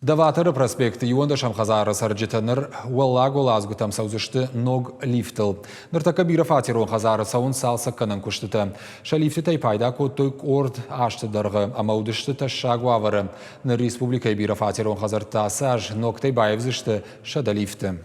Даватыры проспекты юонда шамхазары сарджитаныр уаллагу лазгутам саузышты ног лифтл. Ныртака бира фатирон хазары саун салса канан куштыты. Ша лифтытай пайда коттук орд аштыдырғы, ама удышты ташагу авары. Ныр республикай бира фатирон хазарта саж ногтай байвзышты шада лифты.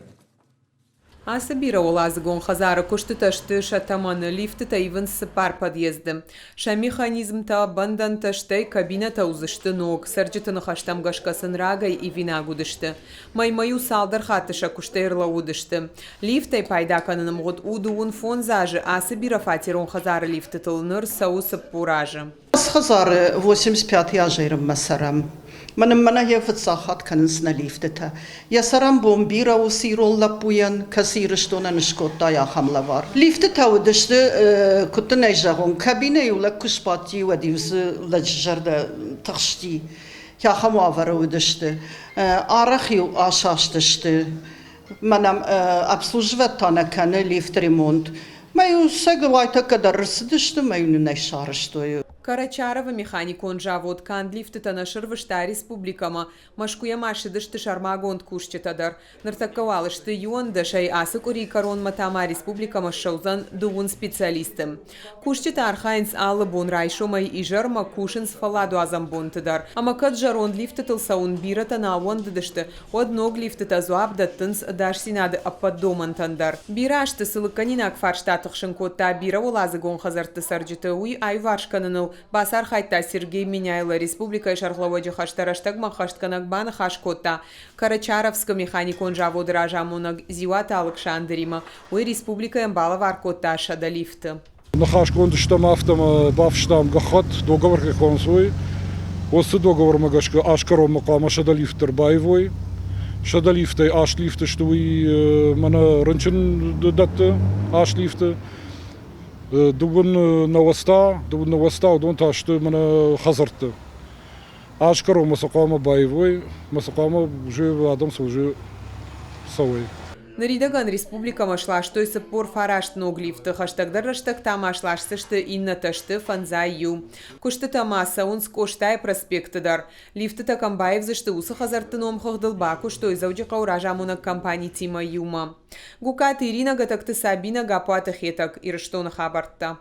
Асы бира олазгон хазары кушты ташты шатаманы лифты тайвын сыпар подъезды. Ша механизм та бандан таштай кабина та узышты ног. Сарджитаны хаштам гашкасын рагай и вина гудышты. Маймаю салдар хатыша куштайрла удышты. Лифтай пайда кананым год удуун фон зажы. Асы бира фатирон хазары лифты тылныр сау сыппуражы. Хазары 85 яжирым масарам. Мана ефт сахат канынсна лифтета. Ясарам бомбира усирол лапуян касирыштона нышкотта яхамла var. Лифтета удышты куттын айжагон кабине юла кушпати вадивсы лажжарда тахшти. Яхам авара удышты. Арахи ашаштышты. Манам обслуживать тана каны лифт ремонт. Маю саглайта кадарсыдышты маю нунайшарыштою. Карачарова механикон жавод кан лифты танашыр вышта республикама. Машкуя маши дышты шармагонт кушчетадар. Ныртаккавалышты юонда шай асы курикарон матама республикама шаузан дуун специалистым. Кушчета архайнс алы бон райшомай и жарма кушин с фаладу азамбонтыдар. Амакат жарон лифты тылсаун бирата на авонды дышты. Одног лифты тазуаб даттынс даш синады аппаддомантандар. Бирашты сылыкканинак фарштатық шынкотта бира олазы гон хазарты сарджыты уй айваршканыныл. Басар хайта Сергей Миняйла республика и шархловоджи хаштараштагма хаштканакбана хашкота. Карачаровска механикон жавод ражамонаг зивата Александрима. Уй республика ямбала варкота шада лифты. На хашкондыштам автом бавштам гахат договор хонсуй. Осы договор магашка ашкаро макама шада лифтер байвой. Шада лифты аш лифты что уй мана ранчин датты аш лифты. Дубын новоста, удон ташты мана хазарты. Ашкаро масакама боевой, масакама уже адам уже совой. Наридаган республика машлаш, то есть пор фарашт ног лифты, хаштагдар раштаг там ашлаш сышты инна ташты фанзай ю. Кушты тамаса он скоштай проспектыдар. Лифты такамбаев зашты усы хазарты номхах дылбаку, что из аудика уражамунак компании Тима Юма. Гукат Ирина гатакты Сабина гапуата хетак, ирштона хабарта.